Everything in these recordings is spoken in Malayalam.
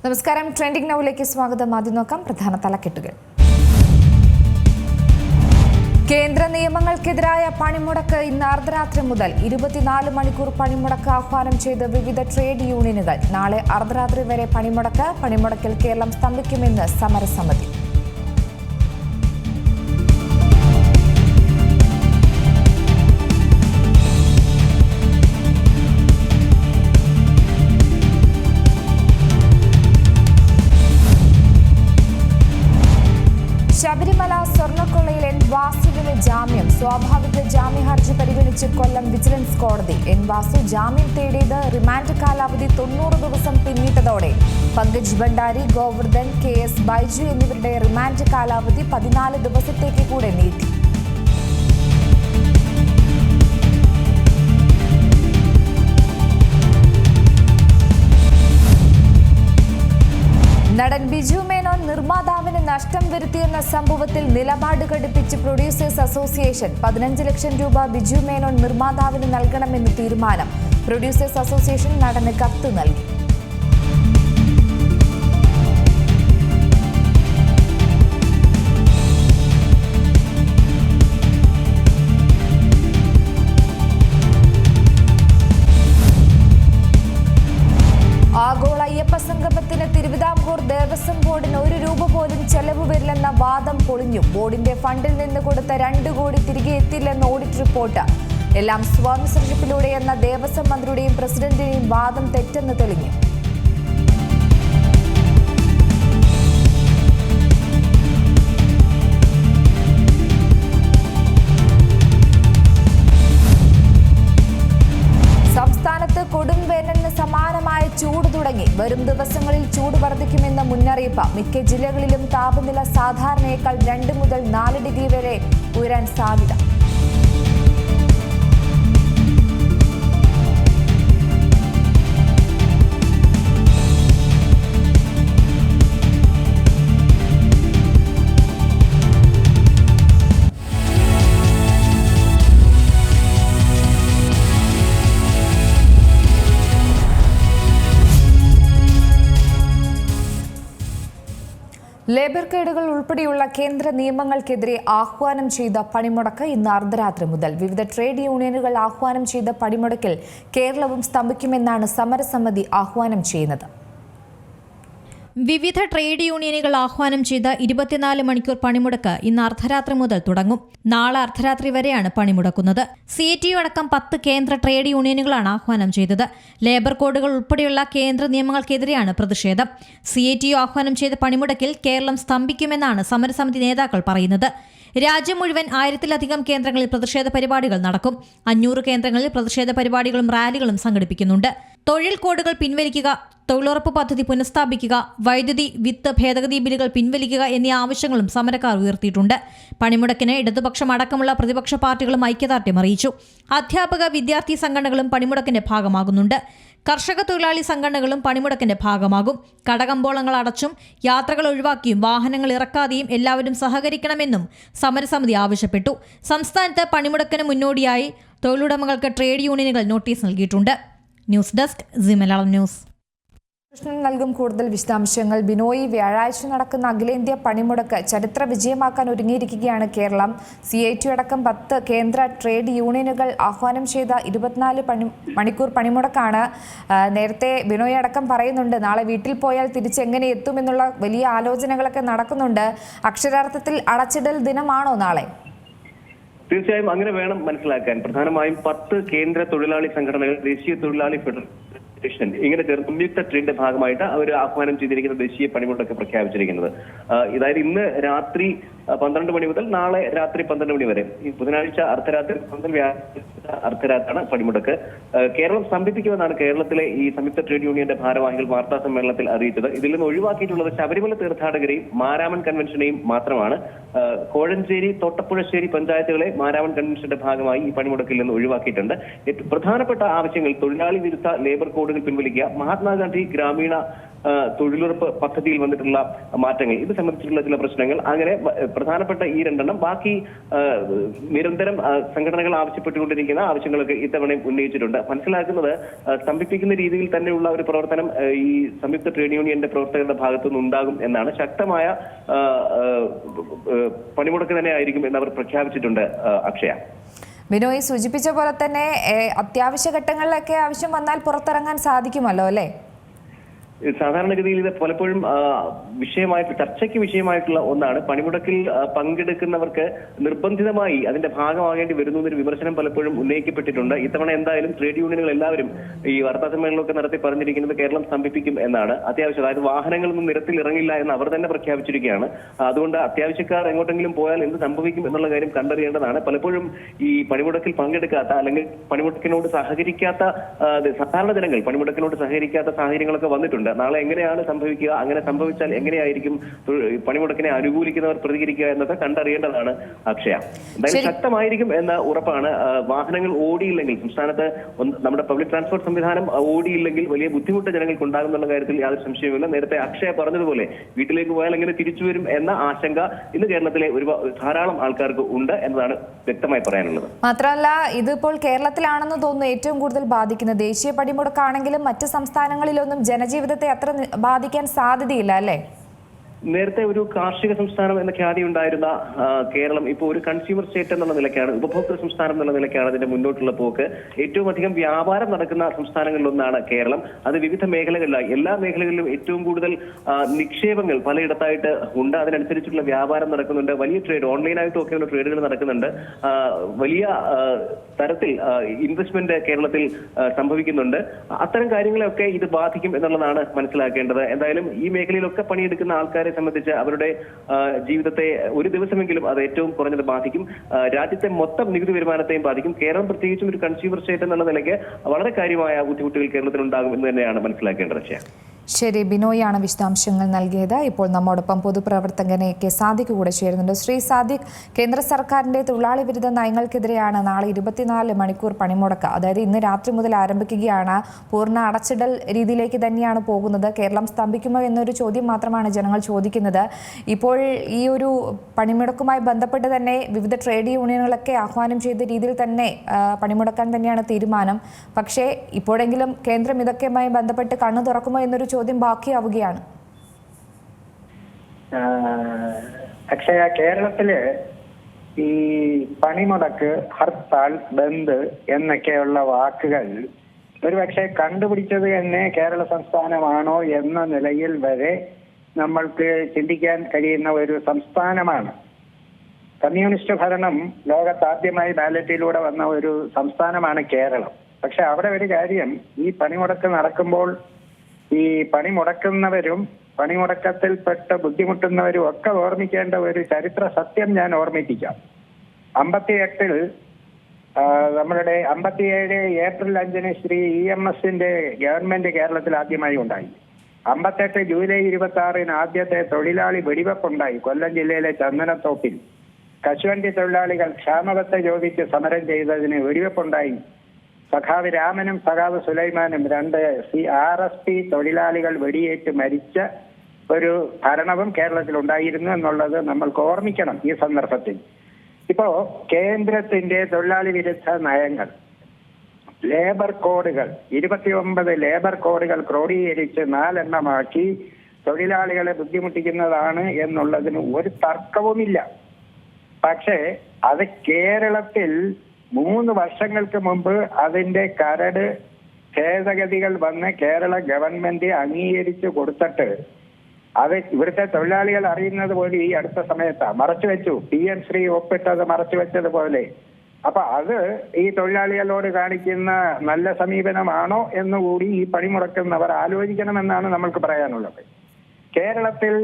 നമസ്കാരം. ട്രെൻഡിംഗ് നൗവിലേക്ക് സ്വാഗതം. ആദ്യം നോക്കാം പ്രധാന തലക്കെട്ടുകൾ. കേന്ദ്ര നിയമങ്ങൾക്കെതിരായ പണിമുടക്ക് ഇന്ന് അർദ്ധരാത്രി മുതൽ 24 മണിക്കൂർ പണിമുടക്ക് ആഹ്വാനം ചെയ്ത് വിവിധ ട്രേഡ് യൂണിയനുകൾ. നാളെ അർദ്ധരാത്രി വരെ പണിമുടക്ക്. പണിമുടക്കിൽ കേരളം സ്തംഭിക്കുമെന്ന് സമരസമിതി. ശബരിമല സ്വർണ്ണക്കൊള്ളയിൽ എൻ വാസുവിന് ജാമ്യം. സ്വാഭാവിക ജാമ്യ ഹർജി പരിഗണിച്ച് കൊല്ലം വിജിലൻസ് കോടതി. എൻ വാസു ജാമ്യം തേടിയത് റിമാൻഡ് കാലാവധി 90 ദിവസം പിന്നിട്ടതോടെ പങ്കജ് ഭണ്ഡാരി, ഗോവർദ്ധൻ, KS ബൈജു എന്നിവരുടെ റിമാൻഡ് കാലാവധി 14 ദിവസത്തേക്ക് കൂടെ നീട്ടി. നടൻ ബിജു മേനോൻ നിർമ്മാതാവിന് നഷ്ടം വരുത്തിയെന്ന സംഭവത്തിൽ നിലപാട് ഘടിപ്പിച്ച് പ്രൊഡ്യൂസേഴ്സ് അസോസിയേഷൻ. 15 ലക്ഷം രൂപ ബിജു മേനോൻ നിർമ്മാതാവിന് നൽകണമെന്ന് തീരുമാനം. പ്രൊഡ്യൂസേഴ്സ് അസോസിയേഷൻ നടന് കത്ത് നൽകി. ആഗോള അയ്യപ്പ സംഗമത്തിന് തിരുവിതാംകൂർ ദേവസ്വം ബോർഡിന് 1 രൂപ പോലും ചെലവ് വരില്ലെന്ന വാദം പൊളിഞ്ഞു. ബോർഡിന്റെ ഫണ്ടിൽ നിന്ന് കൊടുത്ത 2 കോടി തിരികെ എത്തില്ലെന്ന് ഓഡിറ്റ് റിപ്പോർട്ട്. എല്ലാം സ്പോൺസർഷിപ്പിലൂടെയെന്ന ദേവസ്വം മന്ത്രിയുടെയും പ്രസിഡന്റിന്റെയും വാദം തെറ്റെന്ന് തെളിഞ്ഞു. സംസ്ഥാനത്ത് കൊടും വേനലിന് സമാനമായ ചൂട് തുടങ്ങി. വരും ദിവസങ്ങളിൽ ചൂട് വർദ്ധിക്കുമെന്ന മുന്നറിയിപ്പ്. മിക്ക ജില്ലകളിലും താപനില സാധാരണയേക്കാൾ 2 മുതൽ 4 ഡിഗ്രി വരെ ഉയരാൻ സാധ്യത. ലേബർ കേഡുകൾ ഉൾപ്പെടെയുള്ള കേന്ദ്ര നിയമങ്ങൾക്കെതിരെ ആഹ്വാനം ചെയ്ത പണിമുടക്ക് ഇന്ന് അർദ്ധരാത്രി മുതൽ. വിവിധ ട്രേഡ് യൂണിയനുകൾ ആഹ്വാനം ചെയ്ത പണിമുടക്കിൽ കേരളവും സ്തംഭിക്കുമെന്നാണ് സമരസമിതി ആഹ്വാനം ചെയ്യുന്നത്. വിവിധ ട്രേഡ് യൂണിയനുകൾ ആഹ്വാനം ചെയ്ത 24 മണിക്കൂർ പണിമുടക്ക് ഇന്ന് അർദ്ധരാത്രി മുതൽ തുടങ്ങും. നാളെ അർദ്ധരാത്രി വരെയാണ് പണിമുടക്കുന്നത്. CITU അടക്കം 10 കേന്ദ്ര ട്രേഡ് യൂണിയനുകളാണ് ആഹ്വാനം ചെയ്തത്. ലേബർ കോഡുകൾ ഉൾപ്പെടെയുള്ള കേന്ദ്ര നിയമങ്ങൾക്കെതിരെയാണ് പ്രതിഷേധം. CITU ആഹ്വാനം ചെയ്ത പണിമുടക്കിൽ കേരളം സ്തംഭിക്കുമെന്നാണ് സമരസമിതി നേതാക്കൾ പറയുന്നത്. രാജ്യം മുഴുവൻ 1000-ലധികം കേന്ദ്രങ്ങളിൽ പ്രതിഷേധ പരിപാടികൾ നടക്കും. 500 കേന്ദ്രങ്ങളിൽ പ്രതിഷേധ പരിപാടികളും റാലികളും സംഘടിപ്പിക്കുന്നുണ്ട്. തൊഴിൽ കോഡുകൾ പിൻവലിക്കുക, തൊഴിലുറപ്പ് പദ്ധതി പുനഃസ്ഥാപിക്കുക, വൈദ്യുതി വിത്ത് ഭേദഗതി ബില്ലുകൾ പിൻവലിക്കുക എന്നീ ആവശ്യങ്ങളും സമരക്കാർ ഉയർത്തിയിട്ടുണ്ട്. പണിമുടക്കിന് ഇടതുപക്ഷം അടക്കമുള്ള പ്രതിപക്ഷ പാർട്ടികളും ഐക്യദാർഢ്യം അറിയിച്ചു. അധ്യാപക വിദ്യാർത്ഥി സംഘടനകളും പണിമുടക്കിന്റെ ഭാഗമാകുന്നുണ്ട്. കർഷക തൊഴിലാളി സംഘടനകളും പണിമുടക്കിന്റെ ഭാഗമാകും. കടകമ്പോളങ്ങൾ അടച്ചും യാത്രകൾ ഒഴിവാക്കിയും വാഹനങ്ങൾ ഇറക്കാതെയും എല്ലാവരും സഹകരിക്കണമെന്നും സമരസമിതി ആവശ്യപ്പെട്ടു. സംസ്ഥാനത്ത് പണിമുടക്കിന് മുന്നോടിയായി തൊഴിലുടമകൾക്ക് ട്രേഡ് യൂണിയനുകൾ നോട്ടീസ് നൽകിയിട്ടുണ്ട്. News desk C Malayalam news. Krishnan നൽകും കൂടുതൽ വിശദാംശങ്ങൾ. ബിനോയ്, വ്യാഴാഴ്ച നടക്കുന്ന അഖിലേന്ത്യാ പണിമുടക്ക് ചരിത്ര വിജയമാക്കാൻ ഒരുങ്ങിയിരിക്കുകയാണ് കേരളം. CITU അടക്കം 10 കേന്ദ്ര ട്രേഡ് യൂണിയനുകൾ ആഹ്വാനം ചെയ്ത 24 മണിക്കൂർ പണിമുടക്കാണ്. നേരത്തെ ബിനോയ് അടക്കം പറയുന്നുണ്ട് നാളെ വീട്ടിൽ പോയാൽ തിരിച്ചെങ്ങനെ എത്തുമെന്നുള്ള വലിയ ആലോചനകളൊക്കെ നടക്കുന്നുണ്ട്. അക്ഷരാർത്ഥത്തിൽ അടച്ചിടൽ ദിനമാണോ നാളെ? തീർച്ചയായും അങ്ങനെ വേണം മനസ്സിലാക്കാൻ. പ്രധാനമായും 10 കേന്ദ്ര തൊഴിലാളി സംഘടനകൾ ദേശീയ തൊഴിലാളി ഫെഡറേഷൻ ഇങ്ങനെ ചേർന്ന് സംയുക്ത ട്രേഡിന്റെ ഭാഗമായിട്ട് അവർ ആഹ്വാനം ചെയ്തിരിക്കുന്ന ദേശീയ പണിമുടക്ക് പ്രഖ്യാപിച്ചിരിക്കുന്നത്. അതായത് ഇന്ന് രാത്രി 12 മണി മുതൽ നാളെ രാത്രി 12 മണി വരെ, ഈ ബുധനാഴ്ച അർദ്ധരാത്രി മുതൽ അർദ്ധരാത്രിയാണ് പണിമുടക്ക്. കേരളം സ്തംഭിപ്പിക്കുമെന്നാണ് കേരളത്തിലെ ഈ സംയുക്ത ട്രേഡ് യൂണിയന്റെ ഭാരവാഹികൾ വാർത്താ സമ്മേളനത്തിൽ അറിയിച്ചത്. ഇതിൽ നിന്ന് ഒഴിവാക്കിയിട്ടുള്ളത് ശബരിമല തീർത്ഥാടകരെയും മാരാമൺ കൺവെൻഷനെയും മാത്രമാണ്. കോഴഞ്ചേരി, തോട്ടപ്പുഴശ്ശേരി പഞ്ചായത്തുകളെ മാരാമൺ കൺവെൻഷന്റെ ഭാഗമായി ഈ പണിമുടക്കിൽ നിന്ന് ഒഴിവാക്കിയിട്ടുണ്ട്. പ്രധാനപ്പെട്ട ആവശ്യങ്ങൾ തൊഴിലാളി വിരുദ്ധ ലേബർ കോഡുകൾ പിൻവലിക്കുക, മഹാത്മാഗാന്ധി ഗ്രാമീണ തൊഴിലുറപ്പ് പദ്ധതിയിൽ വന്നിട്ടുള്ള മാറ്റങ്ങൾ, ഇത് സംബന്ധിച്ചിട്ടുള്ള ചില പ്രശ്നങ്ങൾ, അങ്ങനെ പ്രധാനപ്പെട്ട ഈ രണ്ടെണ്ണം. ബാക്കി നിരന്തരം സംഘടനകൾ ആവശ്യപ്പെട്ടുകൊണ്ടിരിക്കുന്ന ആവശ്യങ്ങളൊക്കെ ഇത്തവണയും ഉന്നയിച്ചിട്ടുണ്ട്. മനസ്സിലാക്കുന്നത് സ്തംഭിപ്പിക്കുന്ന രീതിയിൽ തന്നെയുള്ള ഒരു പ്രവർത്തനം ഈ സംയുക്ത ട്രേഡ് യൂണിയന്റെ പ്രവർത്തകരുടെ ഭാഗത്തുനിന്ന് ഉണ്ടാകും എന്നാണ്. ശക്തമായ പണിമുടക്ക് തന്നെ ആയിരിക്കും എന്ന് അവർ പ്രഖ്യാപിച്ചിട്ടുണ്ട്. അക്ഷയ, ബിനോയ് സൂചിപ്പിച്ച പോലെ തന്നെ അത്യാവശ്യ ഘട്ടങ്ങളിലൊക്കെ ആവശ്യം വന്നാൽ പുറത്തിറങ്ങാൻ സാധിക്കുമല്ലോ അല്ലേ? സാധാരണഗതിയിൽ ഇത് പലപ്പോഴും ചർച്ചയ്ക്ക് വിഷയമായിട്ടുള്ള ഒന്നാണ്. പണിമുടക്കിൽ പങ്കെടുക്കുന്നവർക്ക് നിർബന്ധിതമായി അതിന്റെ ഭാഗമാകേണ്ടി വരുന്നു എന്നൊരു വിമർശനം പലപ്പോഴും ഉന്നയിക്കപ്പെട്ടിട്ടുണ്ട്. ഇത്തവണ എന്തായാലും ട്രേഡ് യൂണിയനുകൾ എല്ലാവരും ഈ വാർത്താ സമ്മേളനമൊക്കെ നടത്തി പറഞ്ഞിരിക്കുന്നത് കേരളം സ്തംഭിപ്പിക്കും എന്നാണ്. അത്യാവശ്യം, അതായത് വാഹനങ്ങളൊന്നും നിരത്തിൽ ഇറങ്ങില്ല എന്ന് അവർ തന്നെ പ്രഖ്യാപിച്ചിരിക്കുകയാണ്. അതുകൊണ്ട് അത്യാവശ്യക്കാർ എങ്ങോട്ടെങ്കിലും പോയാൽ എന്ത് സംഭവിക്കും എന്നുള്ള കാര്യം കണ്ടറിയേണ്ടതാണ്. പലപ്പോഴും ഈ പണിമുടക്കിൽ പങ്കെടുക്കാത്ത അല്ലെങ്കിൽ പണിമുടക്കിനോട് സഹകരിക്കാത്ത സാധാരണ ജനങ്ങൾ പണിമുടക്കിനോട് സഹകരിക്കാത്ത സാഹചര്യങ്ങളൊക്കെ വന്നിട്ടുണ്ട്. നാളെ എങ്ങനെയാണ് സംഭവിക്കുക, അങ്ങനെ സംഭവിച്ചാൽ എങ്ങനെയായിരിക്കും പണിമുടക്കിനെ അനുകൂലിക്കുന്നവർ പ്രതികരിക്കുക എന്നൊക്കെ കണ്ടറിയേണ്ടതാണ്. അക്ഷയ, എന്തായാലും ശക്തമായിരിക്കും എന്ന ഉറപ്പാണ്. വാഹനങ്ങൾ ഓടിയില്ലെങ്കിൽ, സംസ്ഥാനത്ത് നമ്മുടെ പബ്ലിക് ട്രാൻസ്പോർട്ട് സംവിധാനം ഓടിയില്ലെങ്കിൽ വലിയ ബുദ്ധിമുട്ട് ജനങ്ങൾക്ക് ഉണ്ടാകുന്നുള്ള കാര്യത്തിൽ യാതൊരു സംശയവുമില്ല. നേരത്തെ അക്ഷയ പറഞ്ഞതുപോലെ വീട്ടിലേക്ക് പോയാൽ എങ്ങനെ തിരിച്ചു വരും എന്ന ആശങ്ക ഇന്ന് കേരളത്തിലെ ധാരാളം ആൾക്കാർക്ക് ഉണ്ട് എന്നതാണ് വ്യക്തമായി പറയാനുള്ളത്. മാത്രമല്ല, ഇതിപ്പോൾ കേരളത്തിലാണെന്ന് തോന്നുന്നു ഏറ്റവും കൂടുതൽ ബാധിക്കുന്നത്. ദേശീയ പണിമുടക്കാണെങ്കിലും മറ്റ് സംസ്ഥാനങ്ങളിലൊന്നും ജനജീവിതത്തെ അത്ര ബാധിക്കാൻ സാധ്യതയില്ല അല്ലേ? നേരത്തെ ഒരു കാർഷിക സംസ്ഥാനം എന്ന ഖ്യാതി ഉണ്ടായിരുന്ന കേരളം ഇപ്പോൾ ഒരു കൺസ്യൂമർ സ്റ്റേറ്റ് എന്നുള്ള നിലയ്ക്കാണ്, ഉപഭോക്തൃ സംസ്ഥാനം എന്നുള്ള നിലയ്ക്കാണ് അതിന്റെ മുന്നോട്ടുള്ള പോക്ക്. ഏറ്റവും അധികം വ്യാപാരം നടക്കുന്ന സംസ്ഥാനങ്ങളിലൊന്നാണ് കേരളം. അത് വിവിധ മേഖലകളിലായി, എല്ലാ മേഖലകളിലും ഏറ്റവും കൂടുതൽ നിക്ഷേപങ്ങൾ പലയിടത്തായിട്ട് ഉണ്ട്. അതിനനുസരിച്ചുള്ള വ്യാപാരം നടക്കുന്നുണ്ട്. വലിയ ട്രേഡ്, ഓൺലൈനായിട്ടും ഒക്കെയുള്ള ട്രേഡുകൾ നടക്കുന്നുണ്ട്. വലിയ തരത്തിൽ ഇൻവെസ്റ്റ്മെന്റ് കേരളത്തിൽ സംഭവിക്കുന്നുണ്ട്. അത്തരം കാര്യങ്ങളെയൊക്കെ ഇത് ബാധിക്കും എന്നുള്ളതാണ് മനസ്സിലാക്കേണ്ടത്. എന്തായാലും ഈ മേഖലയിലൊക്കെ പണിയെടുക്കുന്ന ആൾക്കാരെ സംബന്ധിച്ച് അവരുടെ ജീവിതത്തെ ഒരു ദിവസമെങ്കിലും അത് ഏറ്റവും കുറഞ്ഞത് ബാധിക്കും. രാജ്യത്തെ മൊത്തം നികുതി വരുമാനത്തെയും ബാധിക്കും. കേരളം പ്രത്യേകിച്ചും ഒരു കൺസ്യൂമർ സ്റ്റേറ്റ് എന്നുള്ള നിലയ്ക്ക് വളരെ കാര്യമായ ബുദ്ധിമുട്ടുകൾ കേരളത്തിലുണ്ടാകും എന്ന് തന്നെയാണ് മനസ്സിലാക്കേണ്ടത്. ശരി, ബിനോയാണ് വിശദാംശങ്ങൾ നൽകിയത്. ഇപ്പോൾ നമ്മോടൊപ്പം പൊതുപ്രവർത്തകൻ കെ സാദിഖ് കൂടെ ചേരുന്നുണ്ട്. ശ്രീ സാദിഖ്, കേന്ദ്ര സർക്കാരിന്റെ തൊഴിലാളി വിരുദ്ധ നയങ്ങൾക്കെതിരെയാണ് നാളെ 24 മണിക്കൂർ പണിമുടക്ക്. അതായത് ഇന്ന് രാത്രി മുതൽ ആരംഭിക്കുകയാണ്. പൂർണ്ണ അടച്ചിടൽ രീതിയിലേക്ക് തന്നെയാണ് പോകുന്നത്. കേരളം സ്തംഭിക്കുമോ എന്നൊരു ചോദ്യം മാത്രമാണ് ജനങ്ങൾ ചോദിക്കുന്നത്. ഇപ്പോൾ ഈ ഒരു പണിമുടക്കുമായി ബന്ധപ്പെട്ട് തന്നെ വിവിധ ട്രേഡ് യൂണിയനുകളൊക്കെ ആഹ്വാനം ചെയ്ത രീതിയിൽ തന്നെ പണിമുടക്കാൻ തന്നെയാണ് തീരുമാനം. പക്ഷേ ഇപ്പോഴെങ്കിലും കേന്ദ്രം ഇതൊക്കെയുമായി ബന്ധപ്പെട്ട് കണ്ണു തുറക്കുമോ എന്നൊരു ചോദ്യം ബാക്കിയാവുകയാണ്. അക്ഷയ, കേരളത്തില് ഈ പണിമുടക്ക്, ഹർത്താൽ, ബന്ദ് എന്നൊക്കെയുള്ള വാക്കുകൾ ഒരുപക്ഷെ കണ്ടുപിടിച്ചത് തന്നെ കേരള സംസ്ഥാനമാണോ എന്ന നിലയിൽ വരെ നമ്മൾക്ക് ചിന്തിക്കാൻ കഴിയുന്ന ഒരു സംസ്ഥാനമാണ്. കമ്മ്യൂണിസ്റ്റ് ഭരണം ലോകത്താദ്യമായി ബാലറ്റിലൂടെ വന്ന ഒരു സംസ്ഥാനമാണ് കേരളം. പക്ഷെ അവിടെ ഒരു കാര്യം, ഈ പണിമുടക്ക് നടക്കുമ്പോൾ ഈ പണിമുടക്കുന്നവരും പണിമുടക്കത്തിൽപ്പെട്ട് ബുദ്ധിമുട്ടുന്നവരും ഒക്കെ ഓർമ്മിക്കേണ്ട ഒരു ചരിത്ര സത്യം ഞാൻ ഓർമ്മിപ്പിക്കാം. 58-ൽ നമ്മളുടെ 57 ഏപ്രിൽ 5-ന് ശ്രീ EMSന്റെ ഗവൺമെന്റ് കേരളത്തിൽ ആദ്യമായി ഉണ്ടായി. 58 ജൂലൈ 26-ന് ആദ്യത്തെ തൊഴിലാളി വെടിവെപ്പുണ്ടായി കൊല്ലം ജില്ലയിലെ ചന്ദനത്തോപ്പിൽ. കശുവണ്ടി തൊഴിലാളികൾ ക്ഷാമബത്ത ചോദിച്ച് സമരം ചെയ്തതിന് വെടിവെപ്പുണ്ടായി. സഖാവ് രാമനും സഖാവ് സുലൈമാനും 2 RSP തൊഴിലാളികൾ വെടിയേറ്റ് മരിച്ച ഒരു ഭരണവും കേരളത്തിൽ ഉണ്ടായിരുന്നു എന്നുള്ളത് നമ്മൾക്ക് ഓർമ്മിക്കണം ഈ സന്ദർഭത്തിൽ. ഇപ്പോ കേന്ദ്രത്തിന്റെ തൊഴിലാളി വിരുദ്ധ നയങ്ങൾ, ലേബർ കോഡുകൾ, 29 ലേബർ കോഡുകൾ ക്രോഡീകരിച്ച് 4 എണ്ണമാക്കി തൊഴിലാളികളെ ബുദ്ധിമുട്ടിക്കുന്നതാണ് എന്നുള്ളതിന് ഒരു തർക്കവുമില്ല. പക്ഷേ അത് കേരളത്തിൽ 3 വർഷങ്ങൾക്ക് മുമ്പ് അതിന്റെ കരട് ഭേദഗതികൾ വന്ന് കേരള ഗവൺമെന്റ് അംഗീകരിച്ചു കൊടുത്തിട്ട് അത് ഇവിടുത്തെ തൊഴിലാളികൾ അറിയുന്നത് പോലെ ഈ അടുത്ത സമയത്താണ് മറച്ചുവെച്ചു. PM ശ്രീ ഒപ്പിട്ടത് മറച്ചുവെച്ചതുപോലെ. അപ്പൊ അത് ഈ തൊഴിലാളികളോട് കാണിക്കുന്ന നല്ല സമീപനമാണോ എന്നുകൂടി ഈ പണിമുടക്കുന്നവർ ആലോചിക്കണമെന്നാണ് നമ്മൾക്ക് പറയാനുള്ളത്. കേരളത്തിൽ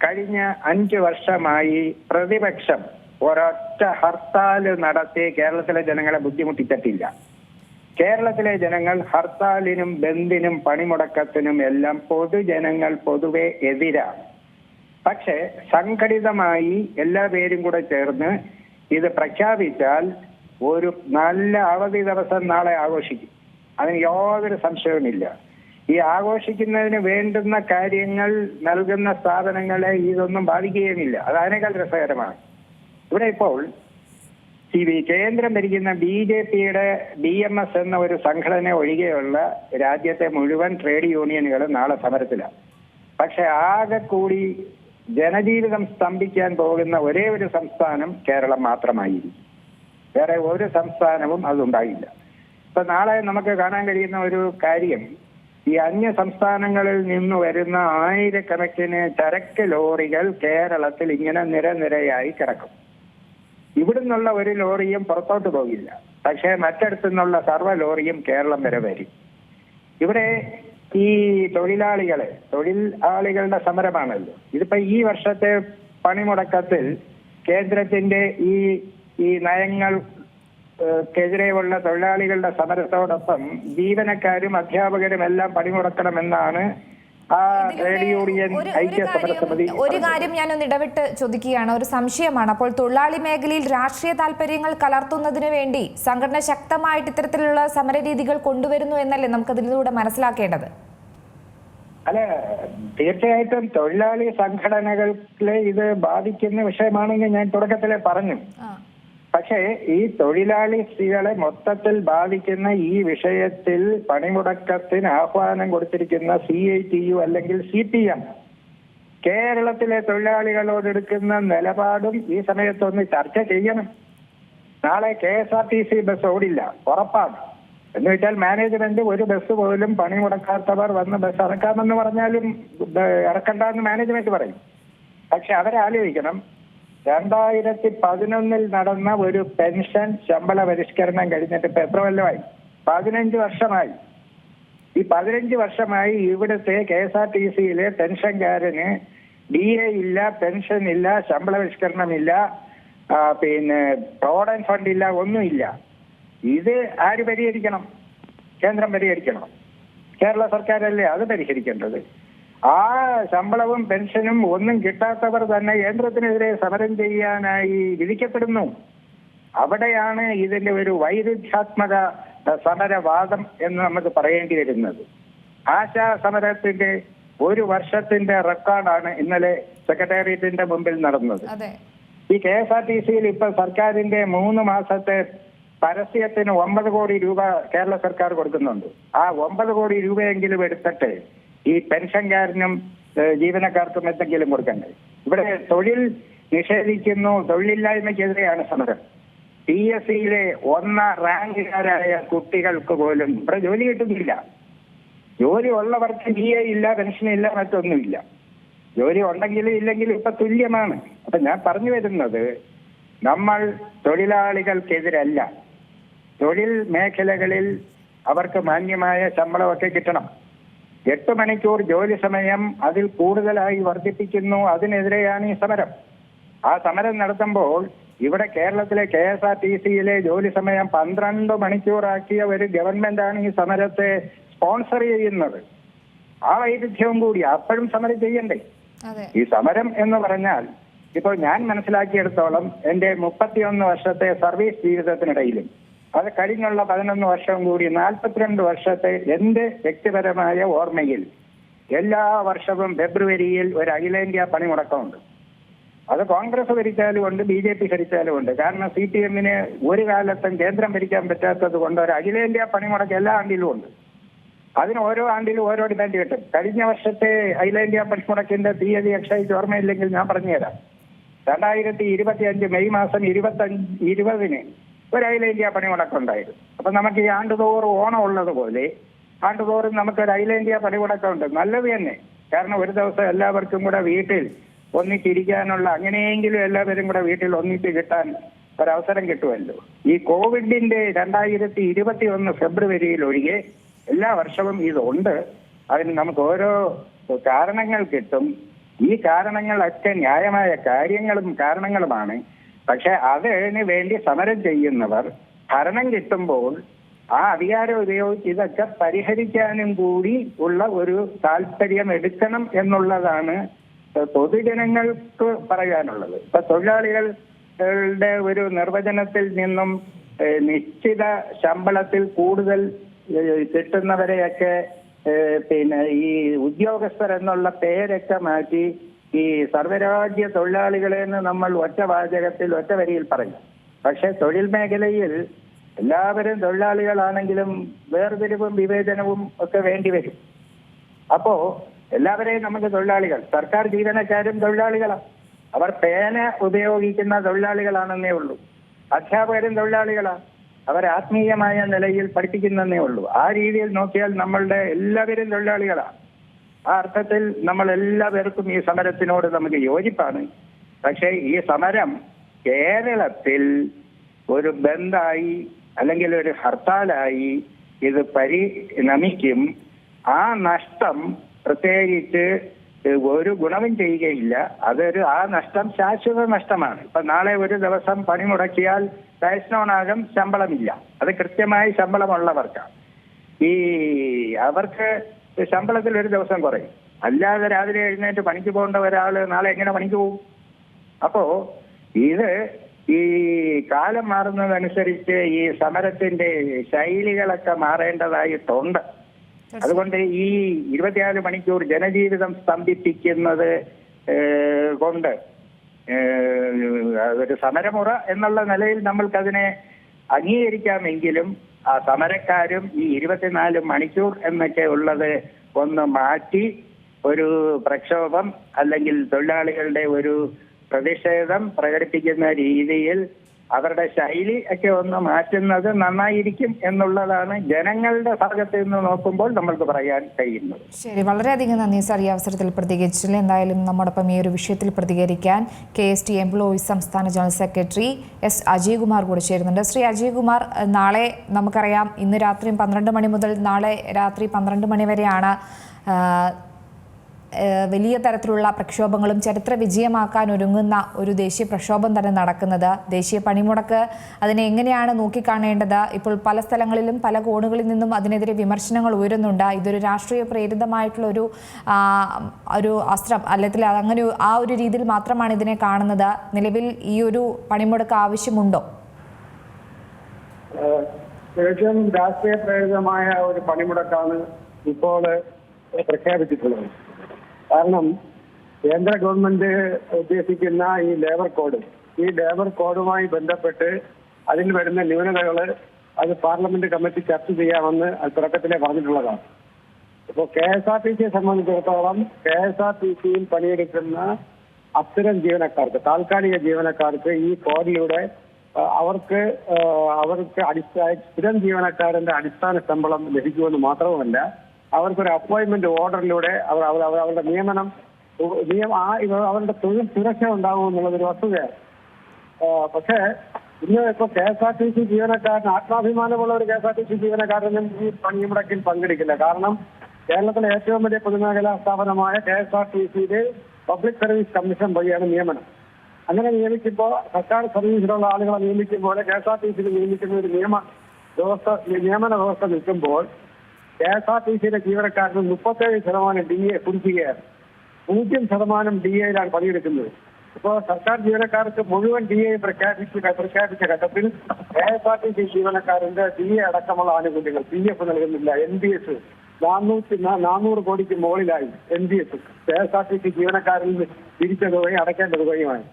കഴിഞ്ഞ 5 വർഷമായി പ്രതിപക്ഷം ഒരൊറ്റ ഹർത്താൽ നടത്തി കേരളത്തിലെ ജനങ്ങളെ ബുദ്ധിമുട്ടിച്ചിട്ടില്ല. കേരളത്തിലെ ജനങ്ങൾ ഹർത്താലിനും ബന്ദിനും പണിമുടക്കത്തിനും എല്ലാം പൊതുജനങ്ങൾ പൊതുവെ എതിരാണ്. പക്ഷെ സംഘടിതമായി എല്ലാ പേരും കൂടെ ചേർന്ന് ഇത് പ്രഖ്യാപിച്ചാൽ ഒരു നല്ല അവധി ദിവസം നാളെ ആഘോഷിക്കും. അതിന് യാതൊരു സംശയവുമില്ല. ഈ ആഘോഷിക്കുന്നതിന് വേണ്ടുന്ന കാര്യങ്ങൾ നൽകുന്ന സ്ഥാപനങ്ങളെ ഇതൊന്നും ബാധിക്കുകയുമില്ല. അത് അതിനേക്കാൾ രസകരമാണ്. ഇവിടെ ഇപ്പോൾ കേന്ദ്രം ഭരിക്കുന്ന BJPയുടെ DMS എന്ന ഒരു സംഘടന ഒഴികെയുള്ള രാജ്യത്തെ മുഴുവൻ ട്രേഡ് യൂണിയനുകളും നാളെ സമരത്തിലാണ്. പക്ഷെ ആകെ കൂടി ജനജീവിതം സ്തംഭിക്കാൻ പോകുന്ന ഒരേ ഒരു സംസ്ഥാനം കേരളം മാത്രമായിരിക്കും. വേറെ ഒരു സംസ്ഥാനവും അതുണ്ടായില്ല. ഇപ്പൊ നാളെ നമുക്ക് കാണാൻ കഴിയുന്ന ഒരു കാര്യം, ഈ അന്യ സംസ്ഥാനങ്ങളിൽ നിന്ന് വരുന്ന ആയിരക്കണക്കിന് ചരക്ക് ലോറികൾ കേരളത്തിൽ ഇങ്ങനെ നിരനിരയായി കിടക്കും. ഇവിടുന്നുള്ള ഒരു ലോറിയും പുറത്തോട്ട് പോകില്ല. പക്ഷേ മറ്റിടത്തു നിന്നുള്ള സർവ്വ ലോറിയും കേരളം വരെ വരും. ഇവിടെ ഈ തൊഴിലാളികളുടെ സമരമാണല്ലോ. ഇതിപ്പോ ഈ വർഷത്തെ പണിമുടക്കത്തിൽ കേന്ദ്രത്തിന്റെ ഈ നയങ്ങൾക്കെതിരെയുള്ള തൊഴിലാളികളുടെ സമരത്തോടൊപ്പം ജീവനക്കാരും അധ്യാപകരും എല്ലാം പണിമുടക്കണമെന്നാണ് ആ ട്രേഡ് യൂണിയൻ ഐക്യ സമരസമിതി. ഒരു കാര്യം ഞാനൊന്ന് ഇടവിട്ട് ചോദിക്കുകയാണ്, ഒരു സംശയമാണ്. അപ്പോൾ തൊഴിലാളി മേഖലയിൽ രാഷ്ട്രീയ താല്പര്യങ്ങൾ കലർത്തുന്നതിന് വേണ്ടി സംഘടന ശക്തമായിട്ട് ഇത്തരത്തിലുള്ള സമരരീതികൾ കൊണ്ടുവരുന്നു എന്നല്ലേ നമുക്കതിലൂടെ മനസ്സിലാക്കേണ്ടത്? അല്ല, തീർച്ചയായിട്ടും തൊഴിലാളി സംഘടനകളെ ഇത് ബാധിക്കുന്ന വിഷയമാണെന്ന് ഞാൻ തുടക്കത്തിലെ പറഞ്ഞു. പക്ഷേ ഈ തൊഴിലാളികളെ മൊത്തത്തിൽ ബാധിക്കുന്ന ഈ വിഷയത്തിൽ പണിമുടക്കത്തിന് ആഹ്വാനം കൊടുത്തിരിക്കുന്ന CITU അല്ലെങ്കിൽ CPM കേരളത്തിലെ തൊഴിലാളികളോട് എടുക്കുന്ന നിലപാടും ഈ സമയത്തൊന്ന് ചർച്ച ചെയ്യണം. നാളെ KSRTC ബസ് ഓടില്ല, ഉറപ്പാണ്. എന്ന് വെച്ചാൽ മാനേജ്മെന്റ് ഒരു ബസ് പോലും പണിമുടക്കാത്തവർ വന്ന് ബസ് ഇറക്കാമെന്ന് പറഞ്ഞാലും ഇറക്കണ്ടെന്ന് മാനേജ്മെന്റ് പറയും. പക്ഷെ അവരാലോചിക്കണം, 2011 നടന്ന ഒരു പെൻഷൻ ശമ്പള പരിഷ്കരണം കഴിഞ്ഞിട്ട് ഇപ്പൊ എത്ര കൊല്ലമായി? 15 വർഷമായി. ഈ 15 വർഷമായി ഇവിടുത്തെ KSRTCയിലെ പെൻഷൻകാരന് DA ഇല്ല, പെൻഷൻ ഇല്ല, ശമ്പള പരിഷ്കരണമില്ല, പ്രോവിഡന്റ് ഫണ്ട് ഇല്ല, ഒന്നുമില്ല. ഇത് ആര് പരിഹരിക്കണം? കേന്ദ്രം പരിഹരിക്കണം. കേരള സർക്കാരല്ലേ അത് പരിഹരിക്കേണ്ടത്. ആ ശമ്പളവും പെൻഷനും ഒന്നും കിട്ടാത്തവർ തന്നെ കേന്ദ്രത്തിനെതിരെ സമരം ചെയ്യാനായി വിധിക്കപ്പെടുന്നു. അവിടെയാണ് ഇതിന്റെ ഒരു വൈരുദ്ധ്യാത്മക സമരവാദം എന്ന് നമുക്ക് പറയേണ്ടി വരുന്നത്. ആശാ സമരത്തിന്റെ 1 വർഷത്തിന്റെ റെക്കോർഡാണ് ഇന്നലെ സെക്രട്ടേറിയറ്റിന്റെ മുമ്പിൽ നടന്നത്. ഈ KSRTCയിൽ ഇപ്പൊ സർക്കാരിന്റെ 3 മാസത്തെ പരസ്യത്തിന് 9 കോടി രൂപ കേരള സർക്കാർ കൊടുക്കുന്നുണ്ട്. ആ 9 കോടി രൂപയെങ്കിലും എടുത്തിട്ട് ഈ പെൻഷൻകാരനും ജീവനക്കാർക്കും എന്തെങ്കിലും കൊടുക്കണ്ടേ? ഇവിടെ തൊഴിൽ നിഷേധിക്കുന്നു, തൊഴിലില്ലായ്മയ്ക്കെതിരെയാണ് സമരം. PSCയിലെ 1ാം റാങ്കുകാരായ കുട്ടികൾക്ക് പോലും ഇവിടെ ജോലി കിട്ടുന്നില്ല. ജോലി ഉള്ളവർക്ക് DA ഇല്ല, പെൻഷനില്ല, മറ്റൊന്നുമില്ല. ജോലി ഉണ്ടെങ്കിലും ഇല്ലെങ്കിലും ഇപ്പൊ തുല്യമാണ്. അപ്പൊ ഞാൻ പറഞ്ഞു വരുന്നത്, നമ്മൾ തൊഴിലാളികൾക്കെതിരല്ല. തൊഴിൽ മേഖലകളിൽ അവർക്ക് മാന്യമായ ശമ്പളമൊക്കെ കിട്ടണം. 8 മണിക്കൂർ ജോലി സമയം അതിൽ കൂടുതലായി വർദ്ധിപ്പിക്കുന്നു. അതിനെതിരെയാണ് ഈ സമരം. ആ സമരം നടത്തുമ്പോൾ ഇവിടെ കേരളത്തിലെ KSRTCയിലെ ജോലി സമയം 12 മണിക്കൂറാക്കിയ ഒരു ഗവൺമെന്റാണ് ഈ സമരത്തെ സ്പോൺസർ ചെയ്യുന്നത്. ആ വൈരുദ്ധ്യവും കൂടി അപ്പോഴും സമരം ചെയ്യണ്ടേ? ഈ സമരം എന്ന് പറഞ്ഞാൽ ഇപ്പോൾ ഞാൻ മനസ്സിലാക്കിയെടുത്തോളം എന്റെ 31 വർഷത്തെ സർവീസ് ജീവിതത്തിനിടയിലും അത് കഴിഞ്ഞുള്ള 11 വർഷവും കൂടി 42 വർഷത്തെ എന്റെ വ്യക്തിപരമായ ഓർമ്മയിൽ എല്ലാ വർഷവും ഫെബ്രുവരിയിൽ ഒരു അഖിലേന്ത്യാ പണിമുടക്കമുണ്ട്. അത് കോൺഗ്രസ് ഭരിച്ചാലും ഉണ്ട്, BJP ഭരിച്ചാലും ഉണ്ട്. കാരണം CPMന് ഒരു കാലത്തും കേന്ദ്രം ഭരിക്കാൻ പറ്റാത്തത് കൊണ്ട് ഒരു അഖിലേന്ത്യാ പണിമുടക്കം എല്ലാ ആണ്ടിലും ഉണ്ട്. അതിന് ഓരോ ആണ്ടിലും ഓരോ ഡിമാൻഡ് കിട്ടും. കഴിഞ്ഞ വർഷത്തെ അഖിലേന്ത്യാ പണിമുടക്കിന്റെ തീയതി അക്ഷയ്ക്ക് ഓർമ്മയില്ലെങ്കിൽ ഞാൻ പറഞ്ഞുതരാം. 2025 മെയ് മാസം 20ന് ഒരു അഖിലേന്ത്യാ പണിമുടക്കം ഉണ്ടായിരുന്നു. അപ്പൊ നമുക്ക് ഈ ആണ്ടുതോറും ഓണം ഉള്ളതുപോലെ ആണ്ടുതോറും നമുക്കൊരു അഖിലേന്ത്യാ പണിമുടക്കം ഉണ്ട്. നല്ലത് തന്നെ. കാരണം ഒരു ദിവസം എല്ലാവർക്കും കൂടെ വീട്ടിൽ ഒന്നിച്ചിരിക്കാനുള്ള, അങ്ങനെയെങ്കിലും എല്ലാവരും കൂടെ വീട്ടിൽ ഒന്നിച്ച് കിട്ടാൻ ഒരവസരം കിട്ടുമല്ലോ. ഈ കോവിഡിന്റെ 2021 ഫെബ്രുവരിയിൽ ഒഴികെ എല്ലാ വർഷവും ഇതുണ്ട്. അതിന് നമുക്ക് ഓരോ കാരണങ്ങൾ കിട്ടും. ഈ കാരണങ്ങളൊക്കെ ന്യായമായ കാരണങ്ങളുമാണ്. പക്ഷെ അതിന് വേണ്ടി സമരം ചെയ്യുന്നവർ ഭരണം കിട്ടുമ്പോൾ ആ അധികാരം ഉപയോഗിച്ച് ഇതൊക്കെ പരിഹരിക്കാനും കൂടി ഉള്ള ഒരു താല്പര്യം എടുക്കണം എന്നുള്ളതാണ് പൊതുജനങ്ങൾക്ക് പറയാനുള്ളത്. ഇപ്പൊ തൊഴിലാളികളുടെ ഒരു നിർവചനത്തിൽ നിന്നും നിശ്ചിത ശമ്പളത്തിൽ കൂടുതൽ കിട്ടുന്നവരെയൊക്കെ പിന്നെ ഈ ഉദ്യോഗസ്ഥർ എന്നുള്ള പേരൊക്കെ മാറ്റി ഈ സർവ്വരാജ്യ തൊഴിലാളികളെ എന്ന് നമ്മൾ ഒറ്റ വാചകത്തിൽ ഒറ്റ വരിയിൽ പറയും. പക്ഷെ തൊഴിൽ മേഖലയിൽ എല്ലാവരും തൊഴിലാളികളാണെങ്കിലും വേർതിരിവും വിവേചനവും ഒക്കെ വേണ്ടി വരും. അപ്പോ എല്ലാവരെയും നമുക്ക് തൊഴിലാളികൾ, സർക്കാർ ജീവനക്കാരും തൊഴിലാളികളാണ്. അവർ പേന ഉപയോഗിക്കുന്ന തൊഴിലാളികളാണെന്നേ ഉള്ളൂ. അധ്യാപകരും തൊഴിലാളികളാണ്. അവർ ആത്മീയമായ നിലയിൽ പഠിപ്പിക്കുന്നതേ ഉള്ളൂ. ആ രീതിയിൽ നോക്കിയാൽ നമ്മളുടെ എല്ലാവരും തൊഴിലാളികളാണ്. ആ അർത്ഥത്തിൽ നമ്മൾ എല്ലാവർക്കും ഈ സമരത്തിനോട് നമുക്ക് യോജിപ്പാണ്. പക്ഷേ ഈ സമരം കേരളത്തിൽ ഒരു ബന്ദായി അല്ലെങ്കിൽ ഒരു ഹർത്താലായി ഇത് പരിണമിക്കും. ആ നഷ്ടം പ്രത്യേകിച്ച് ഒരു ഗുണവും ചെയ്യുകയില്ല. ആ നഷ്ടം ശാശ്വത നഷ്ടമാണ്. ഇപ്പൊ നാളെ ഒരു ദിവസം പണി മുടക്കിയാൽ വയസ്സോണാകും, ശമ്പളമില്ല. അത് കൃത്യമായി ശമ്പളമുള്ളവർക്കാണ്. അവർക്ക് ശമ്പളത്തിൽ ഒരു ദിവസം കുറയും. അല്ലാതെ രാവിലെ എഴുന്നേറ്റ് പണിക്ക് പോകേണ്ട ഒരാള് നാളെ എങ്ങനെ പണിക്ക് പോകും? അപ്പോ ഇത് ഈ കാലം മാറുന്നതനുസരിച്ച് ഈ സമരത്തിന്റെ ശൈലികളൊക്കെ മാറേണ്ടതായിട്ടുണ്ട്. അതുകൊണ്ട് ഈ 24 മണിക്കൂർ ജനജീവിതം സ്തംഭിപ്പിക്കുന്നത് കൊണ്ട് ഒരു സമരമുറ എന്നുള്ള നിലയിൽ നമ്മൾക്കതിനെ അംഗീകരിക്കാമെങ്കിലും ആ സമരക്കാരും ഈ 24 മണിക്കൂർ എന്നൊക്കെ ഉള്ളത് ഒന്ന് മാറ്റി ഒരു പ്രക്ഷോഭം അല്ലെങ്കിൽ തൊഴിലാളികളുടെ ഒരു പ്രതിഷേധം പ്രകടിപ്പിക്കുന്ന രീതിയിൽ അവരുടെ ശൈലി ഒക്കെ ഒന്ന് മാറ്റുന്നത് നന്നായിരിക്കും എന്നുള്ളതാണ് ജനങ്ങളുടെ ഭാഗത്ത് നിന്ന് നോക്കുമ്പോൾ നമ്മൾക്ക് പറയാൻ കഴിയുന്നത്. ശരി, വളരെയധികം നന്ദി സാർ ഈ അവസരത്തിൽ പ്രതികരിച്ചില്ല. എന്തായാലും നമ്മോടൊപ്പം ഈ ഒരു വിഷയത്തിൽ പ്രതികരിക്കാൻ KST എംപ്ലോയീസ് സംസ്ഥാന ജനറൽ സെക്രട്ടറി S. അജയ്കുമാർ കൂടി ചേരുന്നുണ്ട്. ശ്രീ അജയ്കുമാർ, നാളെ നമുക്കറിയാം ഇന്ന് രാത്രി 12 മണി മുതൽ നാളെ രാത്രി 12 മണി വരെയാണ് വലിയ തരത്തിലുള്ള പ്രക്ഷോഭങ്ങളും ചരിത്ര വിജയമാക്കാൻ ഒരുങ്ങുന്ന ഒരു ദേശീയ പ്രക്ഷോഭം തന്നെ നടക്കുന്നത്. ദേശീയ പണിമുടക്ക് അതിനെ എങ്ങനെയാണ് നോക്കിക്കാണേണ്ടത്? ഇപ്പോൾ പല സ്ഥലങ്ങളിലും പല കോണുകളിൽ നിന്നും അതിനെതിരെ വിമർശനങ്ങൾ ഉയരുന്നുണ്ട്. ഇതൊരു രാഷ്ട്രീയ പ്രേരിതമായിട്ടുള്ള ഒരു അസ്ത്രം, അല്ലെങ്കിൽ അങ്ങനെ ആ ഒരു രീതിയിൽ മാത്രമാണ് ഇതിനെ കാണുന്നത്. നിലവിൽ ഈ ഒരു പണിമുടക്ക് ആവശ്യമുണ്ടോ? തീർച്ചയായും രാഷ്ട്രീയ പ്രേരിതമായ ഒരു പണിമുടക്കാണ് ഇപ്പോൾ പ്രഖ്യാപിച്ചിട്ടുള്ളത്. കാരണം കേന്ദ്ര ഗവൺമെന്റ് ഉദ്ദേശിക്കുന്ന ഈ ലേബർ കോഡുമായി ബന്ധപ്പെട്ട് അതിൽ വരുന്ന ന്യൂനതകൾ അത് പാർലമെന്റ് കമ്മിറ്റി ചർച്ച ചെയ്യാമെന്ന് തുടക്കത്തിലെ പറഞ്ഞിട്ടുള്ളതാണ്. ഇപ്പോൾ KSRTCയെ സംബന്ധിച്ചിടത്തോളം KSRTCയിൽ പണിയെടുക്കുന്ന അത്തരം ജീവനക്കാർക്ക്, താൽക്കാലിക ജീവനക്കാർക്ക് ഈ കോഡിലൂടെ അവർക്ക് സ്ഥിരം ജീവനക്കാരന്റെ അടിസ്ഥാന ശമ്പളം ലഭിക്കുമെന്ന് മാത്രവുമല്ല, അവർക്കൊരു അപ്പോയിന്റ്മെന്റ് ഓർഡറിലൂടെ അവരുടെ അവരുടെ തൊഴിൽ സുരക്ഷ ഉണ്ടാവും എന്നുള്ളതൊരു വസ്തുതയാണ്. പക്ഷേ ഇന്ന് ഇപ്പോൾ KSRTC ജീവനക്കാരൻ, ആത്മാഭിമാനമുള്ള ഒരു KSRTC ജീവനക്കാരനും ഈ പണിമുടക്കിൽ പങ്കെടുക്കില്ല. കാരണം കേരളത്തിലെ ഏറ്റവും വലിയ പൊതുമേഖലാ സ്ഥാപനമായ KSRTCയിൽ പബ്ലിക് സർവീസ് കമ്മീഷൻ വഴിയാണ് നിയമനം. അങ്ങനെ നിയമിക്കുമ്പോൾ സർക്കാർ സർവീസിലുള്ള ആളുകളെ നിയമിക്കുമ്പോൾ KSRTCയിൽ നിയമിക്കുന്ന ഒരു നിയമന വ്യവസ്ഥ നിൽക്കുമ്പോൾ KSRTCയിലെ ജീവനക്കാരന് 37% DA കുടിക്കുകയാണ്. 0% DAയിലാണ് പണിയെടുക്കുന്നത്. ഇപ്പോൾ സർക്കാർ ജീവനക്കാർക്ക് മുഴുവൻ DA പ്രഖ്യാപിച്ച ഘട്ടത്തിൽ KSRTC ജീവനക്കാരന്റെ DA അടക്കമുള്ള ആനുകൂല്യങ്ങൾ PF നൽകുന്നില്ല. NBS 400 കോടിക്ക് മുകളിലായി NBS KSRTC ജീവനക്കാരിൽ തിരിച്ച തുകയും അടയ്ക്കേണ്ട തുകയുമായി.